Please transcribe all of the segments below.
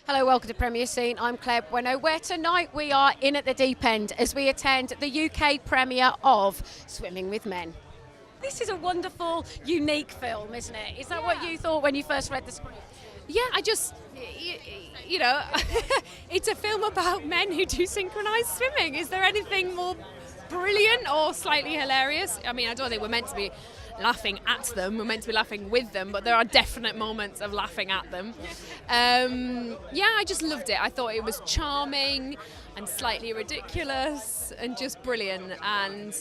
Hello, welcome to Premier Scene. I'm Claire Bueno, where tonight we are in at the deep end as we attend the UK premiere of Swimming with Men. This is a wonderful, unique film, isn't it? Is that what you thought when you first read the script? Yeah, it's a film about men who do synchronised swimming. Is there anything more brilliant or slightly hilarious? I mean, I don't think we're meant to be laughing at them, we're meant to be laughing with them, but there are definite moments of laughing at them. I just loved it. I thought it was charming and slightly ridiculous and just brilliant, and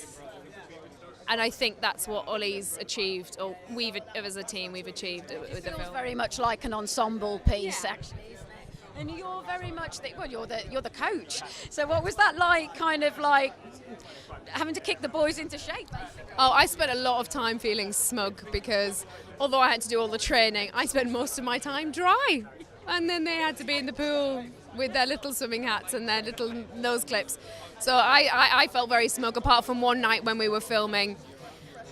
I think that's what Ollie's achieved, or we've as a team we've achieved with the It feels film. very much like an ensemble piece, actually, isn't it? And you're very much you're the coach. So what was that like? Kind of like having to kick the boys into shape, basically. Oh, I spent a lot of time feeling smug because although I had to do all the training, I spent most of my time dry. And then they had to be in the pool with their little swimming hats and their little nose clips. So I felt very smug, apart from one night when we were filming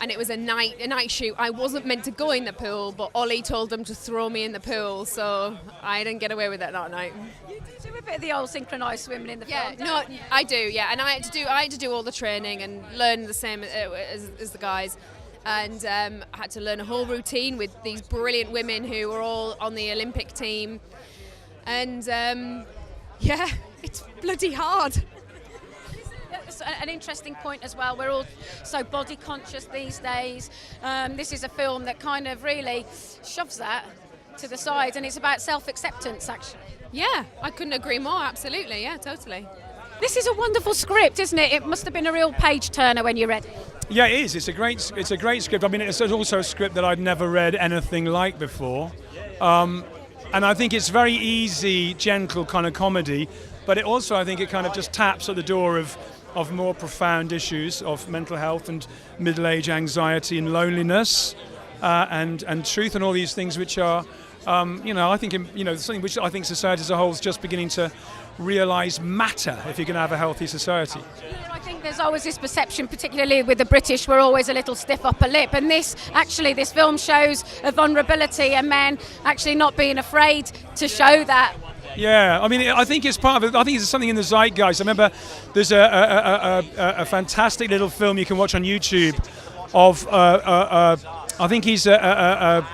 and it was a night shoot. I wasn't meant to go in the pool, but Ollie told them to throw me in the pool, so I didn't get away with it that night. You do a bit of the old synchronised swimming in the film, No, don't you? I do, yeah, and I had to do all the training and learn the same as the guys, and I had to learn a whole routine with these brilliant women who were all on the Olympic team, and it's bloody hard. It's an interesting point as well. We're all so body conscious these days. This is a film that kind of really shoves that to the side, and it's about self-acceptance, actually. Yeah, I couldn't agree more. Absolutely, yeah, totally. This is a wonderful script, isn't it? It must have been a real page turner when you read it. Yeah, it is. It's a great script. I mean, it's also a script that I'd never read anything like before, and I think it's very easy, gentle kind of comedy. But it also, I think, it kind of just taps at the door of more profound issues of mental health and middle-age anxiety and loneliness, and truth, and all these things which are, I think, something which I think society as a whole is just beginning to realise matter if you're going to have a healthy society. I think there's always this perception, particularly with the British, we're always a little stiff upper lip, and this film shows a vulnerability and men actually not being afraid to show that. Yeah, I mean, I think it's part of it. I think it's something in the zeitgeist. I remember there's a fantastic little film you can watch on YouTube of, I think he's a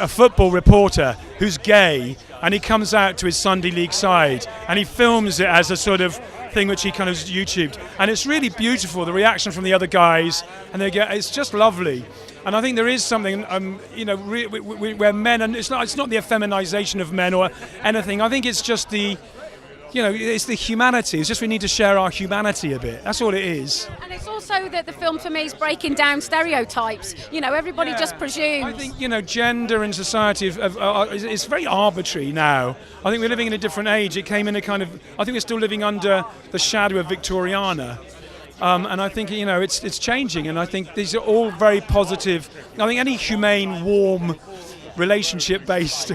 football reporter who's gay, and he comes out to his Sunday League side and he films it as a sort of thing which he kind of YouTubed, and it's really beautiful, the reaction from the other guys, and it's just lovely. And I think there is something, where men, and it's not the effeminization of men or anything. I think it's just it's the humanity. It's just we need to share our humanity a bit. That's all it is. And it's also that the film for me is breaking down stereotypes. Everybody just presumes. I think, gender in society is very arbitrary now. I think we're living in a different age. It came in I think we're still living under the shadow of Victoriana. And I think, it's changing, and I think these are all very positive. I think any humane, warm, relationship-based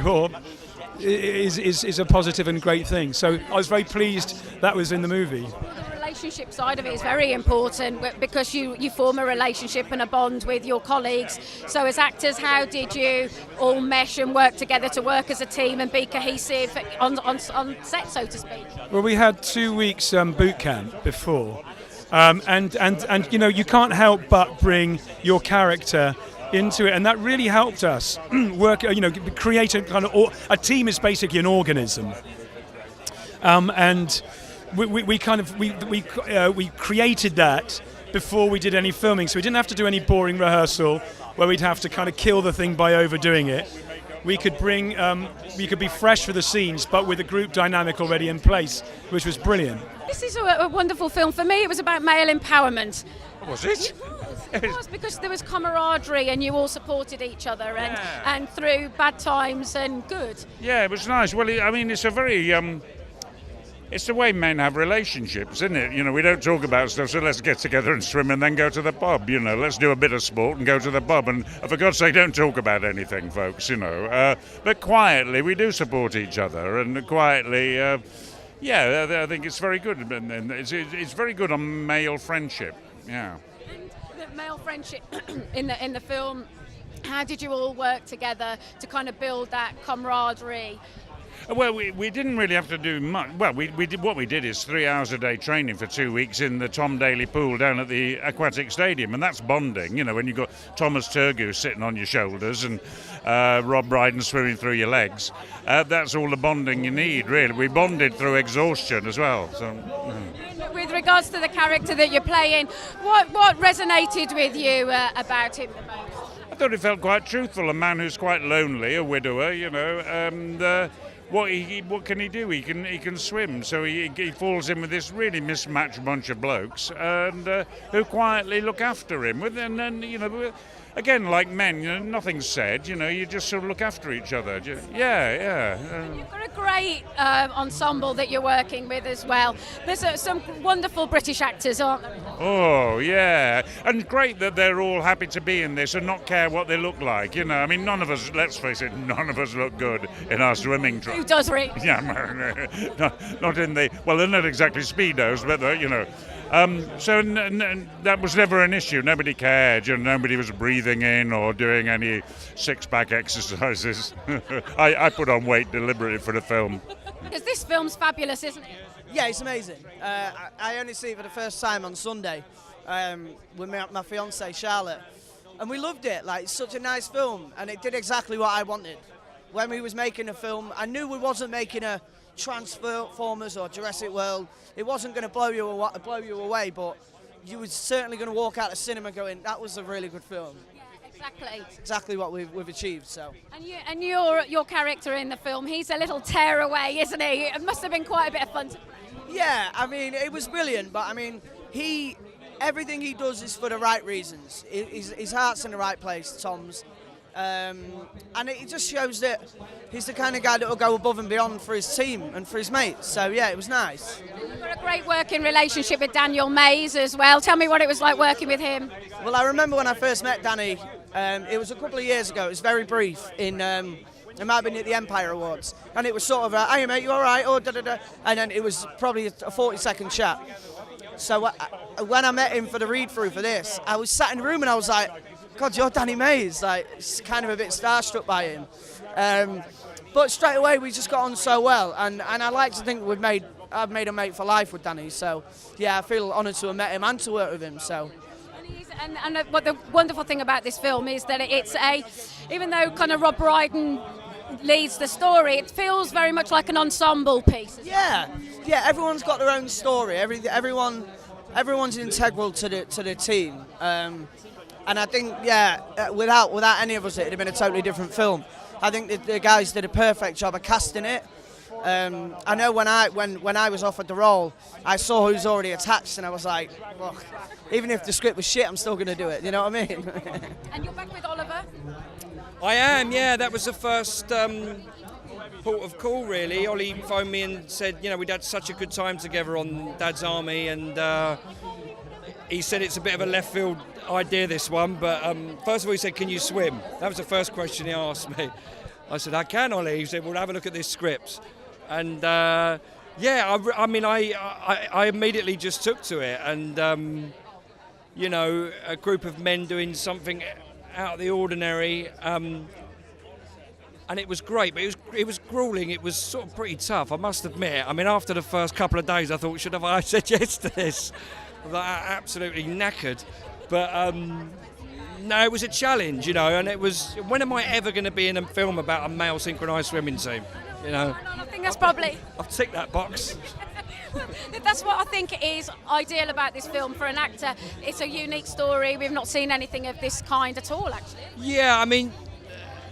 is a positive and great thing. So I was very pleased that was in the movie. The relationship side of it is very important because you form a relationship and a bond with your colleagues. So as actors, how did you all mesh and work together to work as a team and be cohesive on set, so to speak? Well, we had 2 weeks boot camp before. And you can't help but bring your character into it, and that really helped us work. Create a kind of a team is basically an organism, and we created that before we did any filming, so we didn't have to do any boring rehearsal where we'd have to kind of kill the thing by overdoing it. We could be fresh for the scenes, but with a group dynamic already in place, which was brilliant. This is a wonderful film. For me, it was about male empowerment. Was it? It was because there was camaraderie and you all supported each other and through bad times and good. Yeah, it was nice. Well, I mean, it's a very... it's the way men have relationships, isn't it? We don't talk about stuff, so let's get together and swim and then go to the pub, Let's do a bit of sport and go to the pub. And for God's sake, don't talk about anything, folks, But quietly, we do support each other, and quietly, I think it's very good. And it's very good on male friendship, yeah. And the male friendship in the film, how did you all work together to kind of build that camaraderie? Well, we didn't really have to do much. Well, we did what we did is 3 hours a day training for 2 weeks in the Tom Daly pool down at the aquatic stadium, and that's bonding. You know, when you've got Thomas Turgoose sitting on your shoulders and Rob Brydon swimming through your legs, that's all the bonding you need, really. We bonded through exhaustion as well. So. With regards to the character that you're playing, what resonated with you about him the most? I thought it felt quite truthful. A man who's quite lonely, a widower, you know, and. What can he do? He can swim, so he falls in with this really mismatched bunch of blokes, and who quietly look after him. And then you know, again, like men, you know, nothing's said. You know, you just sort of look after each other. Yeah. You've got a great ensemble that you're working with as well. There's some wonderful British actors, aren't there? Oh yeah, and great that they're all happy to be in this and not care what they look like. You know, I mean, none of us. Let's face it, none of us look good in our swimming trunks. Who does, Rick? Yeah, not in the. Well, they're not exactly speedos, but you know. So that was never an issue. Nobody cared. You know, nobody was breathing in or doing any six-pack exercises. I put on weight deliberately for the film. Because this film's fabulous, isn't it? Yeah, it's amazing. I only see it for the first time on Sunday with my fiancée Charlotte, and we loved it. Like, it's such a nice film, and it did exactly what I wanted. When we was making a film, I knew we wasn't making a Transformers or Jurassic World. It wasn't going to blow you away, but you were certainly going to walk out of cinema going, that was a really good film. Yeah, exactly. It's exactly what we've achieved. So. And your character in the film, he's a little tearaway, isn't he? It must have been quite a bit of fun to play. Yeah, I mean, it was brilliant, but I mean, everything he does is for the right reasons. His heart's in the right place, Tom's. And it just shows that he's the kind of guy that will go above and beyond for his team and for his mates. So yeah, it was nice. You've got a great working relationship with Daniel Mays as well. Tell me what it was like working with him. Well, I remember when I first met Danny, it was a couple of years ago. It was very brief. It might have been at the Empire Awards, and it was sort of hey mate, you all right? Oh, da da da. And then it was probably a 40-second chat. So when I met him for the read-through for this, I was sat in the room and I was like, God, you're Danny Mays. Like, it's kind of a bit starstruck by him. But straight away we just got on so well, and I like to think I've made a mate for life with Danny. So yeah, I feel honoured to have met him and to work with him. So. And what the wonderful thing about this film is that it's even though kind of Rob Brydon leads the story, it feels very much like an ensemble piece. Yeah, everyone's got their own story. Everyone's integral to the team. And I think, without any of us, it'd have been a totally different film. I think the guys did a perfect job of casting it. I know when I was offered the role, I saw who's already attached, and I was like, well, even if the script was shit, I'm still going to do it. You know what I mean? And you're back with Oliver? I am, yeah. That was the first port of call, really. Ollie phoned me and said, you know, we'd had such a good time together on Dad's Army, and he said it's a bit of a left field idea, this one, but first of all he said, can you swim? That was the first question he asked me. I said, I can, Ollie. He said, well, have a look at this script. And I immediately just took to it, and you know, a group of men doing something out of the ordinary, and it was great, but it was grueling. It was sort of pretty tough, I must admit. I mean, after the first couple of days I thought, should have I said yes to this? I was absolutely knackered. But no, it was a challenge, you know, and it was, when am I ever going to be in a film about a male synchronised swimming team? You know, I think that's probably... I've ticked that box. That's what I think is ideal about this film for an actor. It's a unique story. We've not seen anything of this kind at all, actually. Yeah, I mean,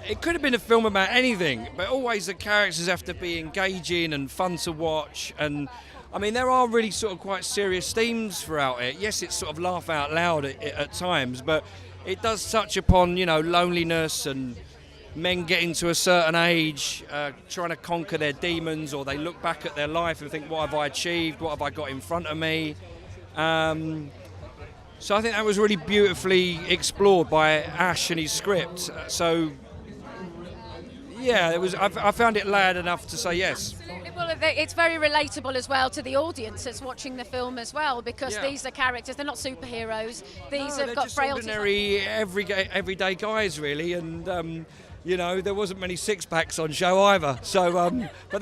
it could have been a film about anything, but always the characters have to be engaging and fun to watch. And I mean, there are really sort of quite serious themes throughout it. Yes, it's sort of laugh out loud at times, but it does touch upon, you know, loneliness and men getting to a certain age, trying to conquer their demons, or they look back at their life and think, what have I achieved? What have I got in front of me? So I think that was really beautifully explored by Ash and his script. So yeah, it was. I found it layered enough to say yes. Absolutely. Well, it's very relatable as well to the audience that's watching the film as well, because these are characters. They're not superheroes. These have got just frailties. Ordinary, everyday guys, really, and there wasn't many six-packs on show either. So, but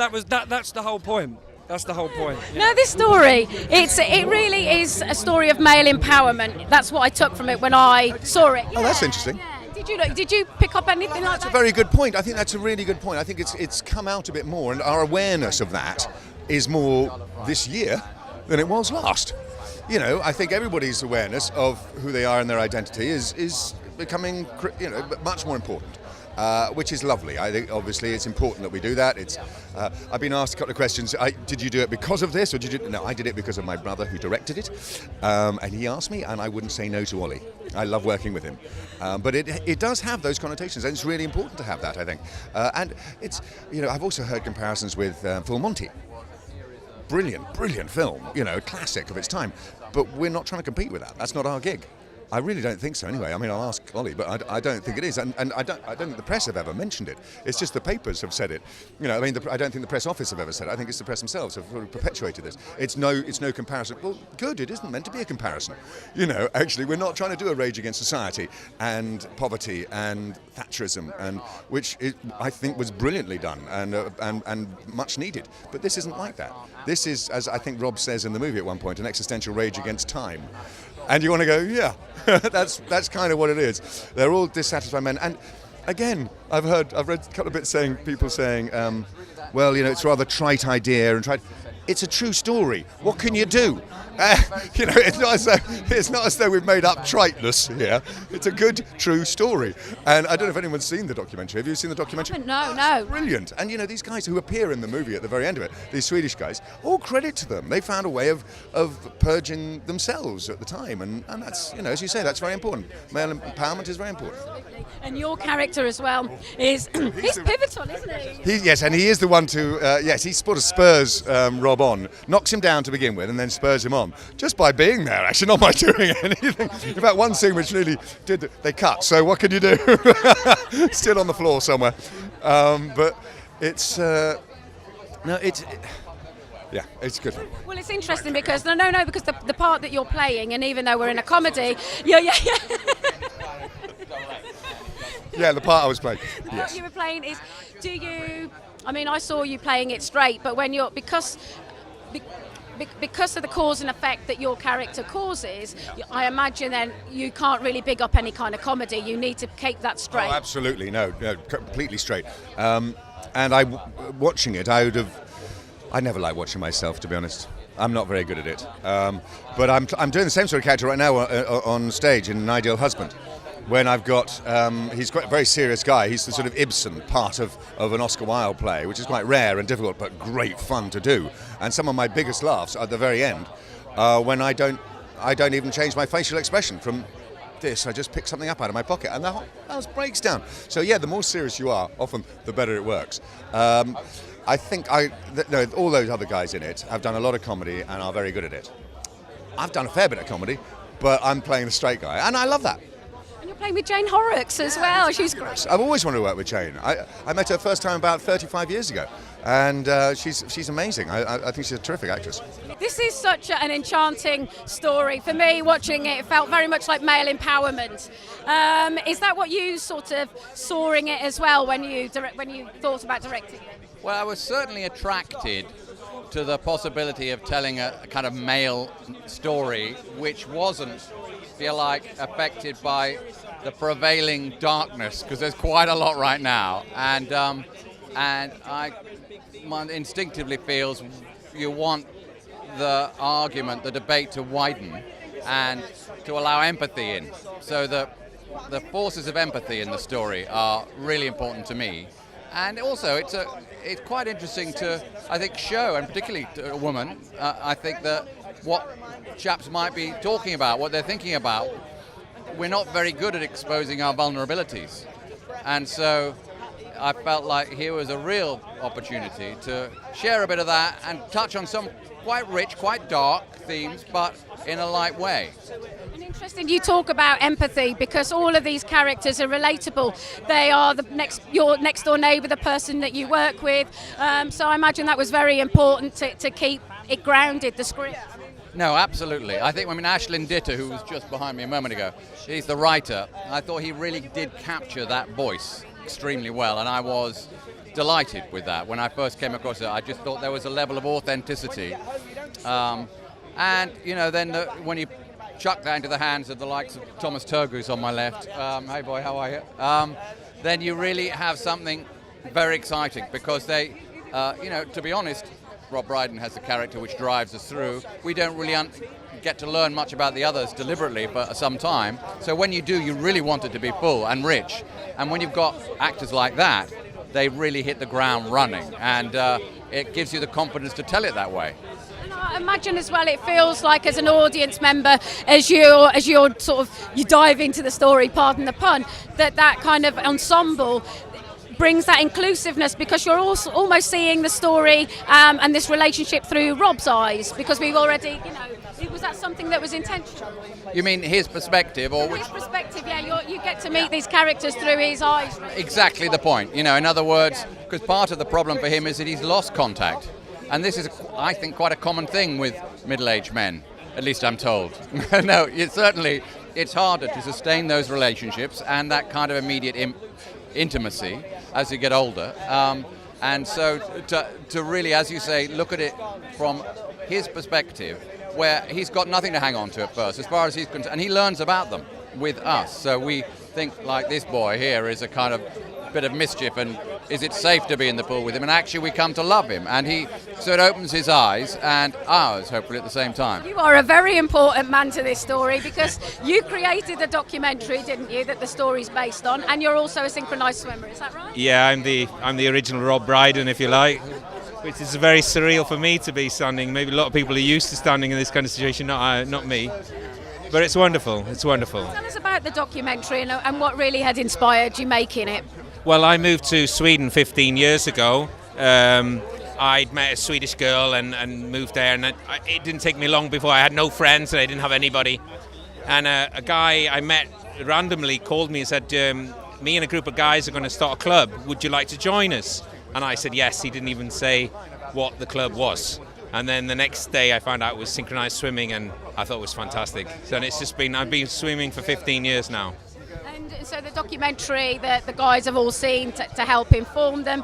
that's the whole point. That's the whole point. Yeah. No, this story, it really is a story of male empowerment. That's what I took from it when I saw it. Oh, that's interesting. Yeah. Did you pick up anything like that? That's a very good point. I think that's a really good point. I think it's come out a bit more, and our awareness of that is more this year than it was last. I think everybody's awareness of who they are and their identity is becoming, much more important. Which is lovely. I think obviously it's important that we do that. I've been asked a couple of questions. Did you do it because of this, or did you? No, I did it because of my brother who directed it, and he asked me, and I wouldn't say no to Ollie. I love working with him, but it does have those connotations, and it's really important to have that. I think, and it's I've also heard comparisons with Full Monty. Brilliant film. Classic of its time. But we're not trying to compete with that. That's not our gig. I really don't think so anyway. I mean, I'll ask Ollie, but I don't think it is. And I don't think the press have ever mentioned it. It's just the papers have said it. I don't think the press office have ever said it. I think it's the press themselves have sort of perpetuated this. It's no comparison. Well, good, it isn't meant to be a comparison. Actually, we're not trying to do a Rage Against Society and poverty and Thatcherism, and which I think was brilliantly done and much needed. But this isn't like that. This is, as I think Rob says in the movie at one point, an existential rage against time. And you want to go, yeah, that's kind of what it is. They're all dissatisfied men. And again, I've read a couple of bits people saying, well, it's a rather trite idea and trite. It's a true story. What can you do? It's not as though we've made up triteness here. It's a good, true story. And I don't know if anyone's seen the documentary. Have you seen the documentary? No. It's brilliant. And these guys who appear in the movie at the very end of it, these Swedish guys, all credit to them. They found a way of purging themselves at the time. And that's, as you say, that's very important. Male empowerment is very important. And your character as well he's pivotal, isn't he? Yes, and he is the one to, he sort of spurs Rob on, knocks him down to begin with, and then spurs him on, just by being there, actually, not by doing anything. In fact, one scene which nearly they cut, so what can you do? Still on the floor somewhere. But it's, it's good. Well, it's interesting because, because the part that you're playing, and even though we're in a comedy, Yeah, the part I was playing. The part you were playing is, I saw you playing it straight, but when you're, because of the cause and effect that your character causes, I imagine then you can't really big up any kind of comedy. You need to keep that straight. Oh, absolutely, no, completely straight. And watching it, I never like watching myself, to be honest. I'm not very good at it. But I'm doing the same sort of character right now on stage in An Ideal Husband. When I've got, he's quite a very serious guy. He's the sort of Ibsen part of an Oscar Wilde play, which is quite rare and difficult, but great fun to do. And some of my biggest laughs at the very end, when I don't even change my facial expression from this. I just pick something up out of my pocket, and the whole house breaks down. So yeah, the more serious you are, often the better it works. I think all those other guys in it have done a lot of comedy and are very good at it. I've done a fair bit of comedy, but I'm playing the straight guy, and I love that. Playing with Jane Horrocks as well. She's great. I've always wanted to work with Jane. I met her first time about 35 years ago, and she's amazing. I think she's a terrific actress. This is such an enchanting story. For me, watching it felt very much like male empowerment. Is that what you sort of saw in it as well when you thought about directing it? Well, I was certainly attracted to the possibility of telling a kind of male story which wasn't, feel like, affected by the prevailing darkness, because there's quite a lot right now, and one instinctively feels you want the argument, the debate to widen and to allow empathy in, so that the forces of empathy in the story are really important to me. And also, it's quite interesting to, I think, show, and particularly to a woman, I think that what chaps might be talking about, what they're thinking about, we're not very good at exposing our vulnerabilities. And so I felt like here was a real opportunity to share a bit of that and touch on some quite rich, quite dark themes, but in a light way. And interesting you talk about empathy, because all of these characters are relatable. They are your next door neighbour, the person that you work with. So I imagine that was very important to keep it grounded, the script. No, absolutely. I think, Ashlyn Ditter, who was just behind me a moment ago, he's the writer. I thought he really did capture that voice extremely well, and I was delighted with that. When I first came across it, I just thought there was a level of authenticity. And, then when you chuck that into the hands of the likes of Thomas Turgoose on my left, hey boy, how are you? Then you really have something very exciting, because they, to be honest, Rob Brydon has a character which drives us through. We don't really get to learn much about the others deliberately for some time. So when you do, you really want it to be full and rich. And when you've got actors like that, they really hit the ground running, and it gives you the confidence to tell it that way. And I imagine as well, it feels like as an audience member, as you're you dive into the story, pardon the pun, that kind of ensemble brings that inclusiveness, because you're also almost seeing the story and this relationship through Rob's eyes, because we've already, was that something that was intentional? You mean his perspective, or his perspective? Yeah, you get to meet these characters through his eyes. Exactly the point. In other words, because part of the problem for him is that he's lost contact, and this is, I think, quite a common thing with middle-aged men. At least I'm told. No, it's harder to sustain those relationships and that kind of immediate intimacy as you get older, and so to really, as you say, look at it from his perspective, where he's got nothing to hang on to at first, as far as he's concerned, and he learns about them with us. So we think, like, this boy here is a kind of bit of mischief, and is it safe to be in the pool with him? And actually we come to love him, and so it opens his eyes and ours, hopefully, at the same time. You are a very important man to this story, because you created a documentary, didn't you, that the story's based on, and you're also a synchronised swimmer, is that right? Yeah, I'm the original Rob Brydon, if you like, which is very surreal for me to be standing. Maybe a lot of people are used to standing in this kind of situation, not me. But it's wonderful, it's wonderful. Tell us about the documentary and what really had inspired you making it. Well, I moved to Sweden 15 years ago. I'd met a Swedish girl and moved there, and it didn't take me long before I had no friends and I didn't have anybody. And a guy I met randomly called me and said, me and a group of guys are going to start a club. Would you like to join us? And I said yes. He didn't even say what the club was. And then the next day I found out it was synchronised swimming, and I thought it was fantastic. So I've been swimming for 15 years now. And so the documentary that the guys have all seen to help inform them,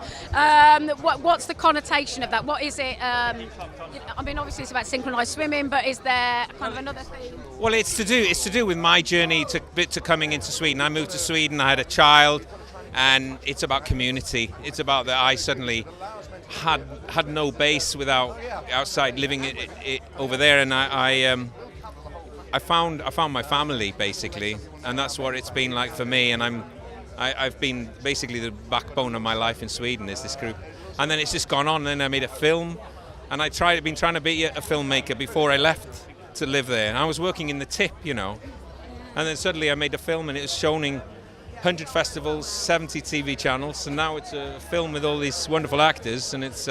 what's the connotation of that? What is it? Obviously it's about synchronised swimming, but is there kind of another theme? Well, it's to do with my journey to coming into Sweden. I moved to Sweden, I had a child, and it's about community. It's about that I suddenly had no base without outside living it over there, and I found my family, basically, and that's what it's been like for me. And I've been basically the backbone of my life in Sweden is this group. And then it's just gone on. And then I made a film, and been trying to be a filmmaker before I left to live there. And I was working in the tip, And then suddenly I made a film, and it was shown in 100 festivals, 70 TV channels, and now it's a film with all these wonderful actors, and it's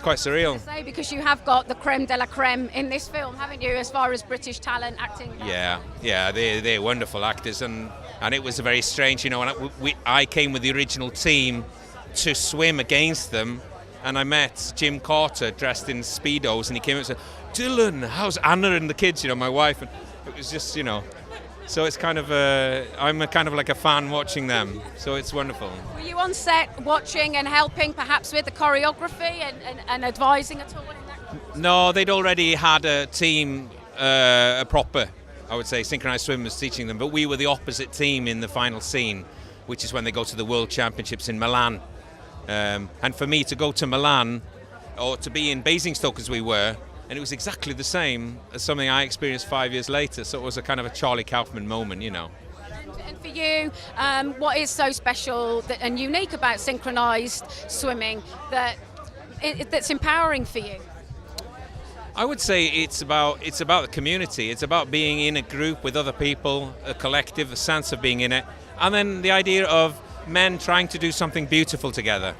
quite surreal. Because you have got the creme de la creme in this film, haven't you, as far as British talent acting? Yeah, they're wonderful actors, and it was very strange, And I came with the original team to swim against them, and I met Jim Carter dressed in Speedos, and he came up and said, "Dylan, how's Anna and the kids?" My wife, and it was just, So it's kind of I'm kind of like a fan watching them, so it's wonderful. Were you on set watching and helping perhaps with the choreography and advising at all in that? No, they'd already had a team, a proper, I would say, synchronised swimmers teaching them, but we were the opposite team in the final scene, which is when they go to the World Championships in Milan. And for me to go to Milan, or to be in Basingstoke as we were, and it was exactly the same as something I experienced 5 years later. So it was a kind of a Charlie Kaufman moment, And for you, what is so special and unique about synchronised swimming that's empowering for you? I would say it's about the community. It's about being in a group with other people, a collective, a sense of being in it, and then the idea of men trying to do something beautiful together.